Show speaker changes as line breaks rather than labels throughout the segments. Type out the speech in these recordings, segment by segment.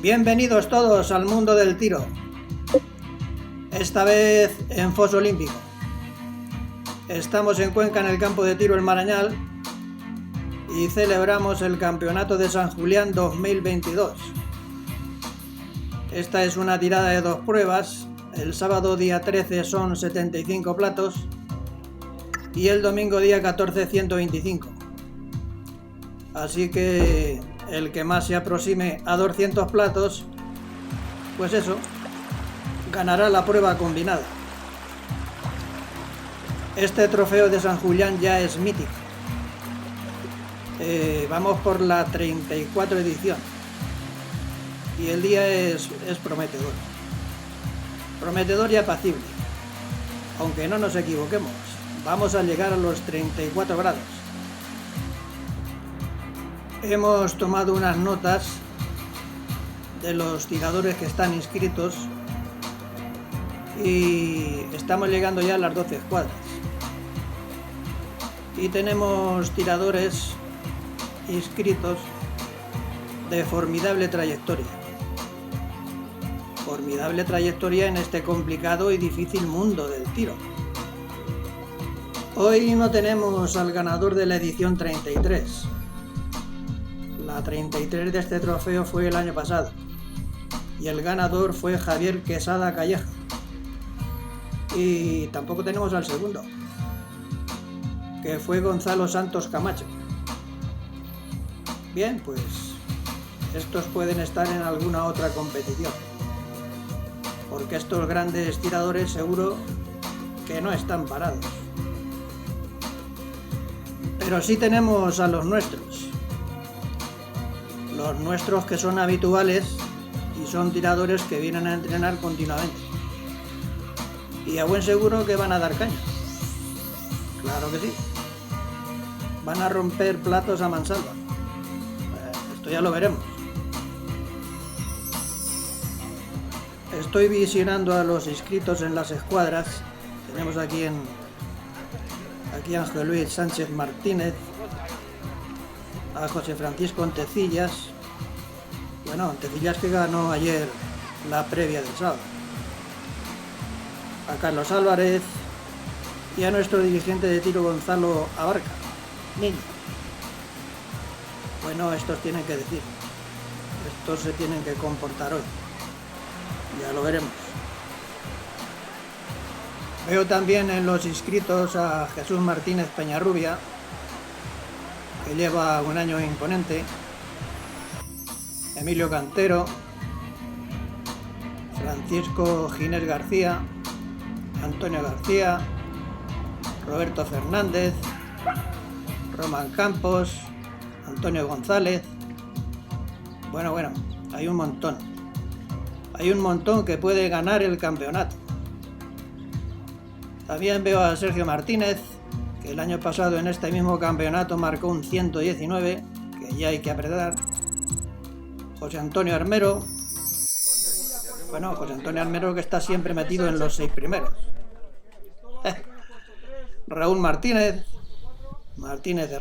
Bienvenidos todos al mundo del tiro, esta vez en Foso Olímpico. Estamos en Cuenca, en el campo de tiro El Marañal, y celebramos el Campeonato de San Julián 2022. Esta es una tirada de 2 pruebas. El sábado día 13 son 75 platos y el domingo día 14 125. Así que el que más se aproxime a 200 platos, pues eso, ganará la prueba combinada. Este trofeo de San Julián ya es mítico. Vamos por la 34 edición y el día es prometedor. Prometedor y apacible. Aunque no nos equivoquemos, vamos a llegar a los 34 grados. Hemos tomado unas notas de los tiradores que están inscritos y estamos llegando ya a las 12 escuadras. Y tenemos tiradores inscritos de formidable trayectoria. Formidable trayectoria en este complicado y difícil mundo del tiro. Hoy no tenemos al ganador de la edición 33. La 33 de este trofeo fue el año pasado y el ganador fue Javier Quesada Calleja. Y tampoco tenemos al segundo, que fue Gonzalo Santos Camacho. Bien, pues estos pueden estar en alguna otra competición, porque estos grandes tiradores seguro que no están parados. Pero sí tenemos a los nuestros que son habituales y son tiradores que vienen a entrenar continuamente. Y a buen seguro que van a dar caña. Claro que sí. Van a romper platos a mansalva. Esto ya lo veremos. Estoy visionando a los inscritos en las escuadras. Tenemos aquí Ángel Luis Sánchez Martínez, a José Francisco Antecillas, Antecillas que ganó ayer la previa del sábado, a Carlos Álvarez y a nuestro dirigente de tiro Gonzalo Abarca, niño. Bueno, estos tienen que decir, estos se tienen que comportar hoy, ya lo veremos. Veo también en los inscritos a Jesús Martínez Peñarrubia, que lleva un año imponente, Emilio Cantero, Francisco Ginés García, Antonio García, Roberto Fernández, Román Campos, Antonio González. Bueno, hay un montón. Hay un montón que puede ganar el campeonato. También veo a Sergio Martínez, que el año pasado en este mismo campeonato marcó un 119, que ya hay que apretar. José Antonio Armero. José Antonio Armero, que está siempre metido en los 6 primeros. Raúl Martínez de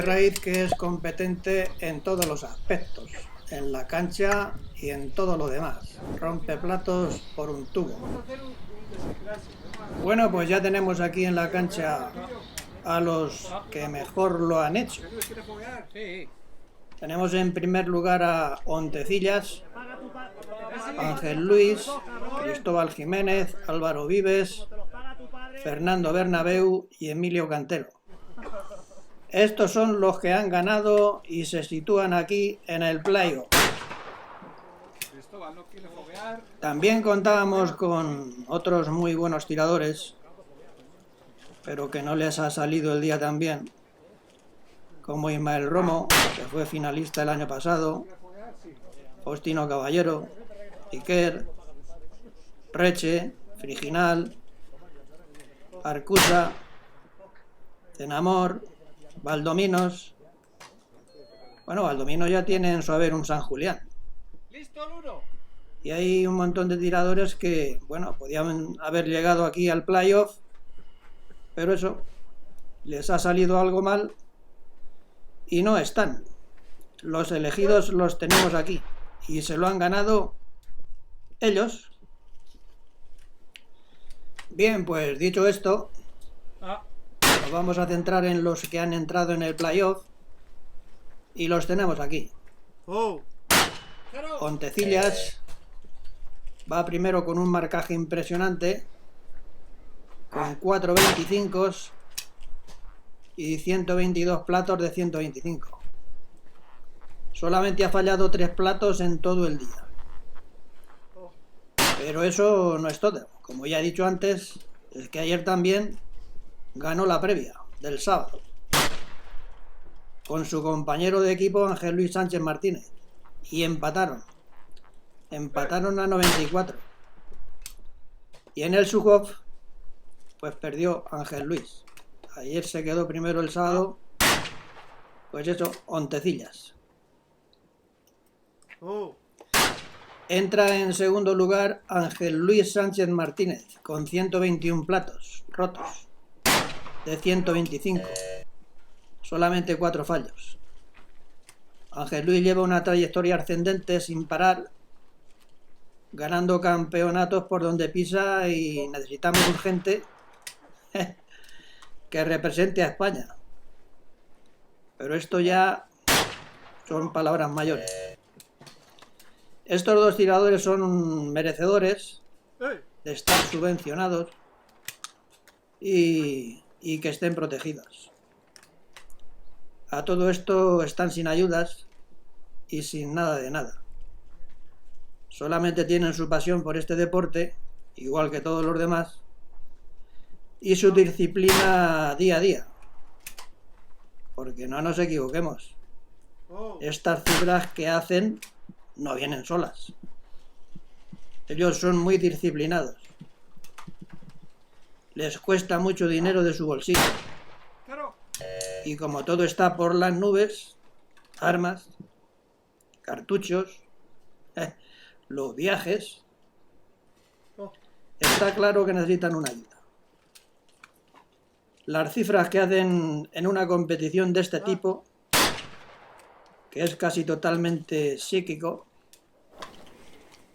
Raiz, que es competente en todos los aspectos, en la cancha y en todo lo demás. Rompe platos por un tubo. Bueno, pues ya tenemos aquí en la cancha a los que mejor lo han hecho. Tenemos en primer lugar a Ontecillas, Ángel Luis, Cristóbal Jiménez, Álvaro Vives, Fernando Bernabeu y Emilio Cantero. Estos son los que han ganado y se sitúan aquí en el playoff. También contábamos con otros muy buenos tiradores, pero que no les ha salido el día tan bien, como Ismael Romo, que fue finalista el año pasado, Faustino Caballero, Iker, Reche, Friginal, Arcusa, Cenamor, Valdominos. Valdominos ya tiene en su haber un San Julián. Y hay un montón de tiradores que, podían haber llegado aquí al playoff, pero eso, les ha salido algo mal y no están. Los elegidos los tenemos aquí. Y se lo han ganado ellos. Bien, pues dicho esto, nos vamos a centrar en los que han entrado en el playoff. Y los tenemos aquí. Pontecillas va primero con un marcaje impresionante, con 4.25 y 122 platos de 125. Solamente ha fallado 3 platos en todo el día. Pero eso no es todo. Como ya he dicho antes, es que ayer también ganó la previa del sábado con su compañero de equipo Ángel Luis Sánchez Martínez y empataron a 94. Y en el Sukhov pues perdió Ángel Luis. Ayer se quedó primero, el sábado, pues eso, Pontecillas. Entra en segundo lugar Ángel Luis Sánchez Martínez con 121 platos rotos de 125. Solamente 4 fallos. Ángel Luis lleva una trayectoria ascendente sin parar, ganando campeonatos por donde pisa, y necesitamos urgente que represente a España. Pero esto ya son palabras mayores. Estos dos tiradores son merecedores de estar subvencionados y que estén protegidos. A todo esto están sin ayudas y sin nada de nada. Solamente tienen su pasión por este deporte, igual que todos los demás, y su disciplina día a día. Porque no nos equivoquemos. Estas cifras que hacen no vienen solas. Ellos son muy disciplinados. Les cuesta mucho dinero de su bolsillo. Y como todo está por las nubes, armas, cartuchos, los viajes, está claro que necesitan una ayuda. Las cifras que hacen en una competición de este tipo, que es casi totalmente psíquico,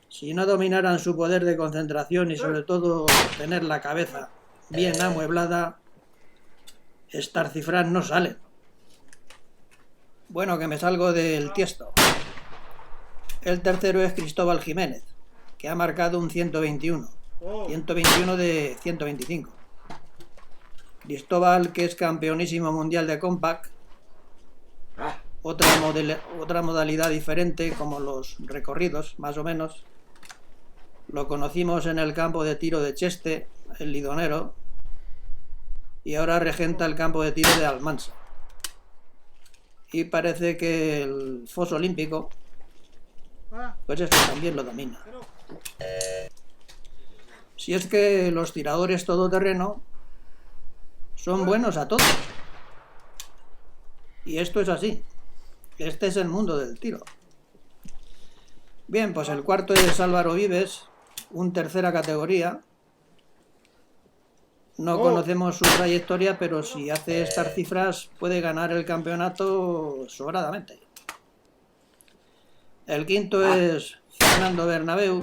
si no dominaran su poder de concentración y sobre todo tener la cabeza bien amueblada, estas cifras no salen. Bueno, que me salgo del tiesto. El tercero es Cristóbal Jiménez, que ha marcado un 121. 121 de 125. Cristóbal, que es campeonísimo mundial de compact, otra modalidad diferente, como los recorridos, más o menos. Lo conocimos en el campo de tiro de Cheste, el Lidonero, y ahora regenta el campo de tiro de Almansa. Y parece que el foso olímpico, pues esto también lo domina. Si es que los tiradores todoterreno son buenos a todo. Y esto es así. Este es el mundo del tiro. Bien, pues el cuarto es Álvaro Vives, un tercera categoría. No conocemos su trayectoria, pero si hace estas cifras puede ganar el campeonato sobradamente. El quinto es Fernando Bernabéu.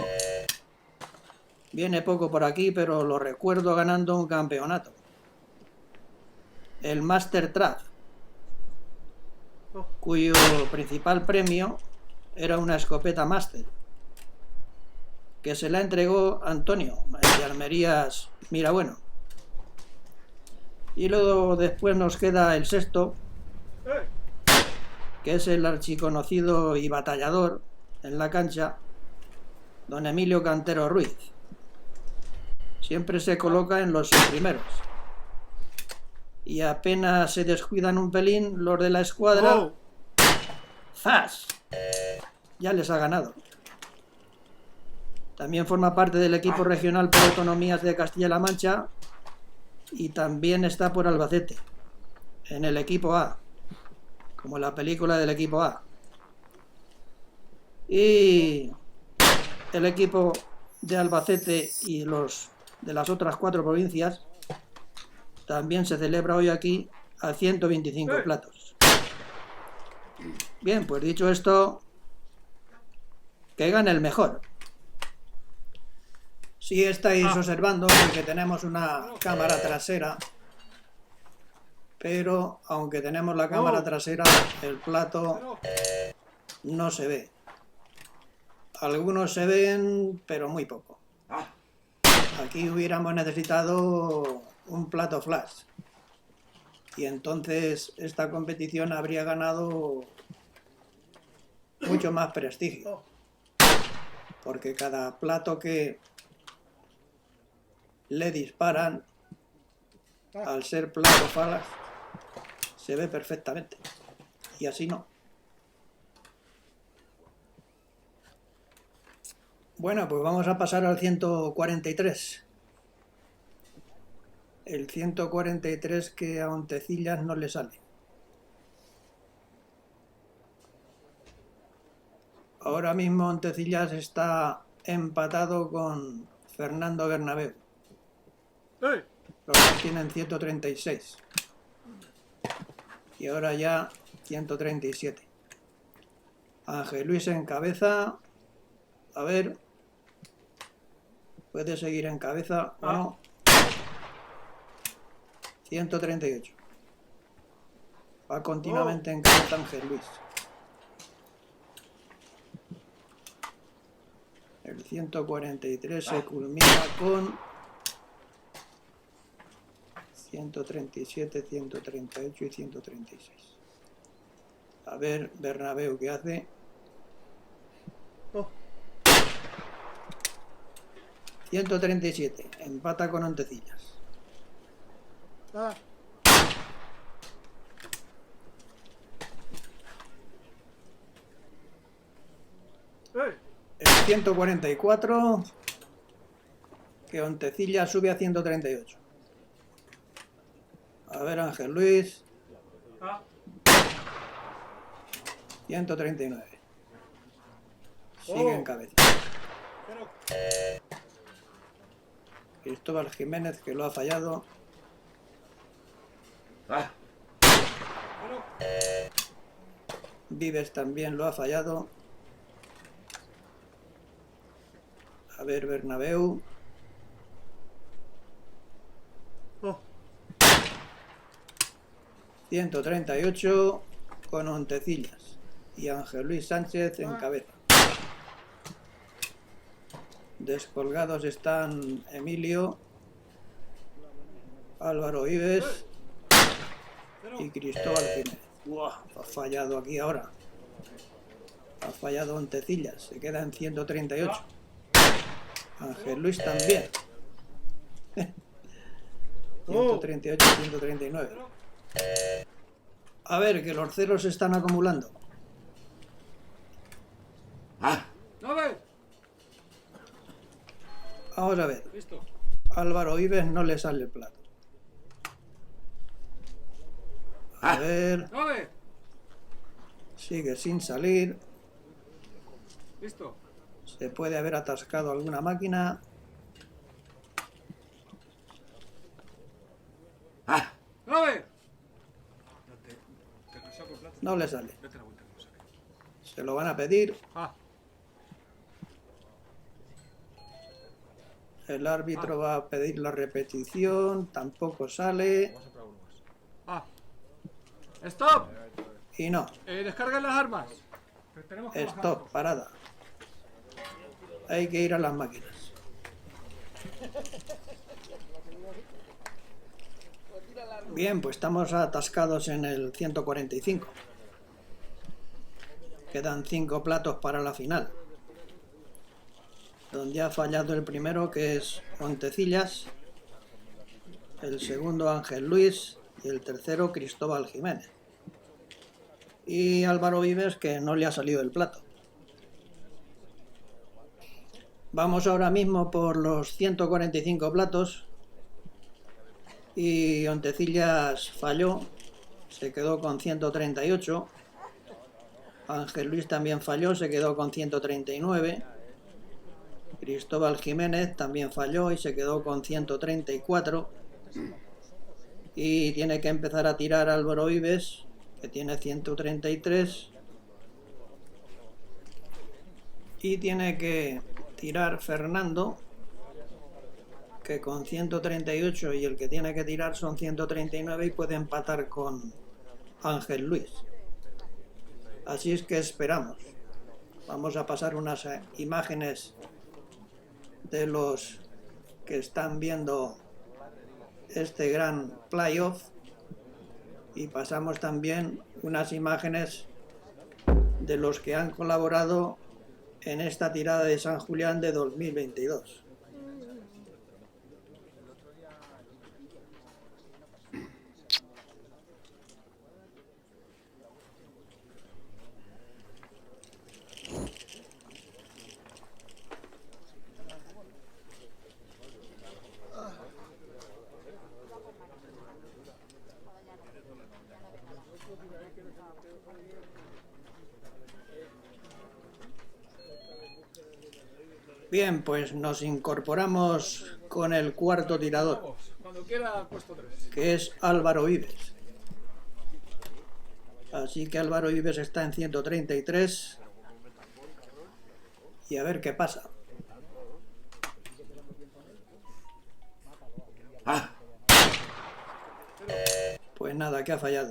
Viene poco por aquí, pero lo recuerdo ganando un campeonato. El Master Trap, cuyo principal premio era una escopeta Master, que se la entregó Antonio, el de Armerías Mirabueno. Y luego después nos queda el sexto, que es el archiconocido y batallador en la cancha, don Emilio Cantero Ruiz. Siempre se coloca en los 6 primeros. Y apenas se descuidan un pelín los de la escuadra, ¡zas!, ya les ha ganado. También forma parte del equipo regional por autonomías de Castilla-La Mancha y también está por Albacete, en el equipo A, como la película del equipo A. Y el equipo de Albacete y los de las otras 4 provincias también se celebra hoy aquí a 125 platos. Bien, pues dicho esto, que gane el mejor. Si estáis observando que tenemos una cámara trasera, pero aunque tenemos la cámara trasera, el plato no se ve. Algunos se ven, pero muy poco. Aquí hubiéramos necesitado un plato flash. Y entonces esta competición habría ganado mucho más prestigio. Porque cada plato que le disparan, al ser plato flash, se ve perfectamente. Y así no. Bueno, pues vamos a pasar al 143. El 143 que a Ontecillas no le sale. Ahora mismo Ontecillas está empatado con Fernando Bernabéu. Los dos tienen 136. Y ahora ya 137. Ángel Luis en cabeza. A ver. Puede seguir en cabeza o no. 138. Va continuamente en cabeza Ángel Luis. El 143 se culmina con 137, 138 y 136. A ver, Bernabéu, ¿qué hace? 137, empata con Ontecillas. El 144, que Ontecillas sube a 138. A ver, Ángel Luis. 139. Sigue en cabeza. Cristóbal Jiménez, que lo ha fallado. Vives también lo ha fallado. A ver, Bernabéu.
Oh.
138 con Ontecillas. Y Ángel Luis Sánchez en cabeza. Descolgados están Emilio, Álvaro Vives y Cristóbal Jiménez. ¡Uah! Ha fallado aquí ahora. Ha fallado Ontecillas. Se queda en 138. Ángel Luis también. 138, 139. A ver, que los ceros se están acumulando. Vamos a ver. Álvaro Vives no le sale el plato. A ver. Sigue sin salir.
Listo.
Se puede haber atascado alguna máquina. No le sale. Se lo van a pedir. El árbitro va a pedir la repetición. Tampoco sale.
¡Stop!
Y no.
Descargan las armas.
Stop, parada. Hay que ir a las máquinas. Bien, pues estamos atascados en el 145. Quedan 5 platos para la final. Donde ha fallado el primero, que es Ontecillas. El segundo, Ángel Luis. Y el tercero, Cristóbal Jiménez. Y Álvaro Vives, que no le ha salido el plato. Vamos ahora mismo por los 145 platos. Y Ontecillas falló. Se quedó con 138. Ángel Luis también falló. Se quedó con 139. Cristóbal Jiménez también falló y se quedó con 134. Y tiene que empezar a tirar Álvaro Vives, que tiene 133. Y tiene que tirar Fernando, que con 138 y el que tiene que tirar son 139 y puede empatar con Ángel Luis. Así es que esperamos. Vamos a pasar unas imágenes de los que están viendo este gran playoff y pasamos también unas imágenes de los que han colaborado en esta tirada de San Julián de 2022. Bien, pues nos incorporamos con el cuarto tirador,
Vamos, cuando quiera, puesto 3.
que es Álvaro Vives. Así que Álvaro Vives está en 133 y a ver qué pasa. Pues nada, que ha fallado.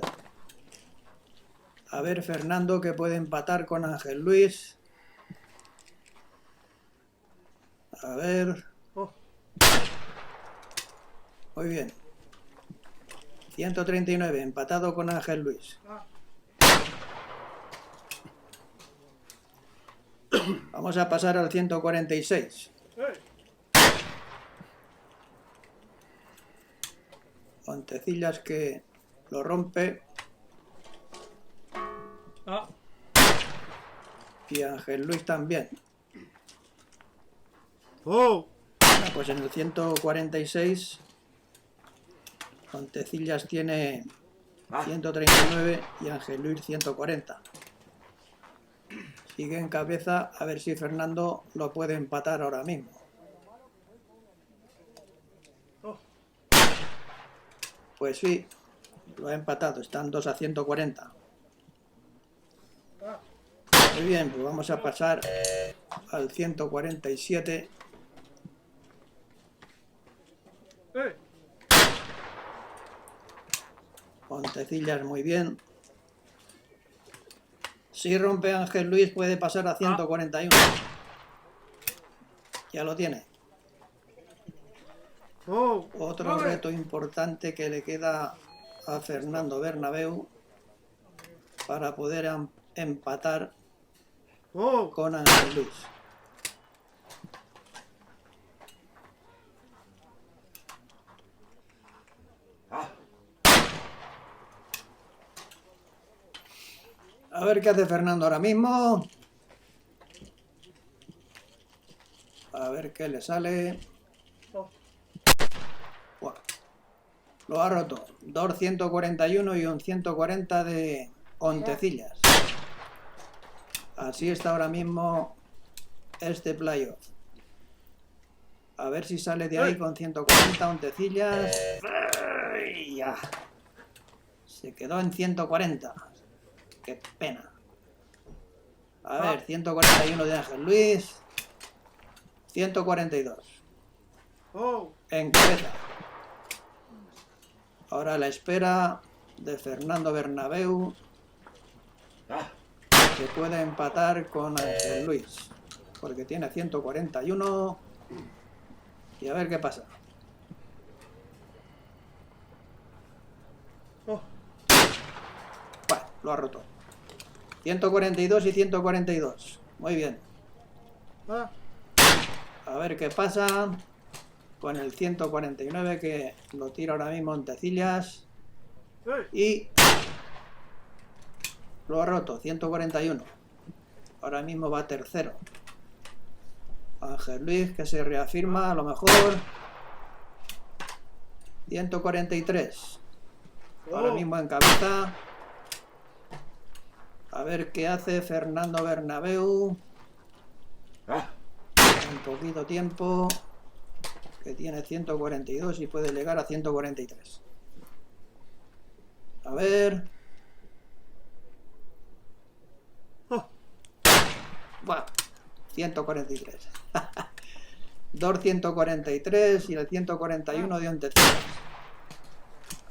A ver, Fernando, que puede empatar con Ángel Luis. A ver. Muy bien. 139, empatado con Ángel Luis. Vamos a pasar al 146. Montecillas que lo rompe. Y Ángel Luis también. Bueno, pues en el 146 Montecillas tiene 139 y Ángel Luis 140. Sigue en cabeza, a ver si Fernando lo puede empatar ahora mismo. Pues sí, lo ha empatado, están 2 a 140. Muy bien, pues vamos a pasar al 147. Montecillas muy bien. Si rompe Ángel Luis puede pasar a 141. Ya lo tiene. Otro reto importante que le queda a Fernando Bernabéu para poder empatar con Ángel Luis. A ver qué hace Fernando ahora mismo. A ver qué le sale. Bueno, lo ha roto. 2 141 y un 140 de Montecillas. Así está ahora mismo este playoff. A ver si sale de ahí con 140 Montecillas. Ya. Se quedó en 140. Qué pena. A ver, 141 de Ángel Luis. 142. En cabeza. Ahora la espera de Fernando Bernabéu, que puede empatar con Ángel Luis, porque tiene 141. Y a ver qué pasa. Bueno, lo ha roto. 142 y 142. Muy bien. A ver qué pasa con el 149 que lo tira ahora mismo Montecillas. Y lo ha roto. 141. Ahora mismo va tercero. Ángel Luis que se reafirma a lo mejor. 143. Ahora mismo en cabeza. A ver qué hace Fernando Bernabéu. En poquito tiempo. Que tiene 142 y puede llegar a 143. A ver. Bueno, 143. 243 y el 141 de Ontecillas.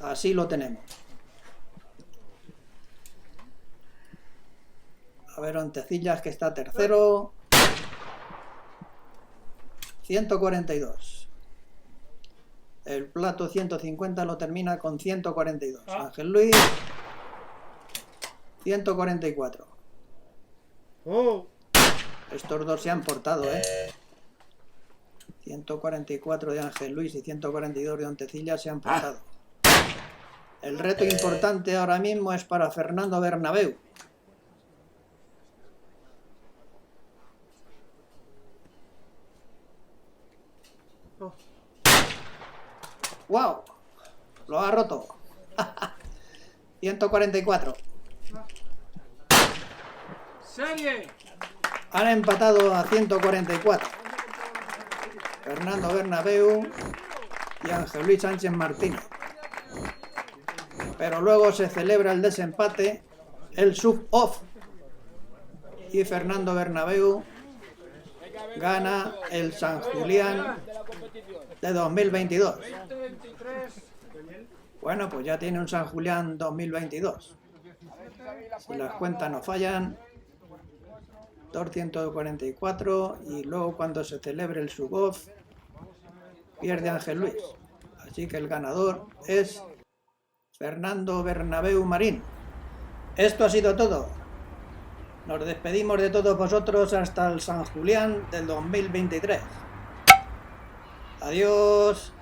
Así lo tenemos. A ver, Ontecillas, que está tercero. 142. El plato 150 lo termina con 142. Ángel Luis, 144. Estos dos se han portado, 144 de Ángel Luis y 142 de Ontecillas se han portado. El reto importante ahora mismo es para Fernando Bernabéu. ¡Wow! Lo ha roto. 144.
¡Serie!
Han empatado a 144. Fernando Bernabéu y Ángel Luis Sánchez Martínez. Pero luego se celebra el desempate, el sub-off. Y Fernando Bernabéu gana el San Julián de 2022. Bueno, pues ya tiene un San Julián 2022. Si las cuentas no fallan, 244 y luego cuando se celebre el sub-off pierde Ángel Luis. Así que el ganador es Fernando Bernabéu Marín. Esto ha sido todo. Nos despedimos de todos vosotros hasta el San Julián del 2023. Adiós.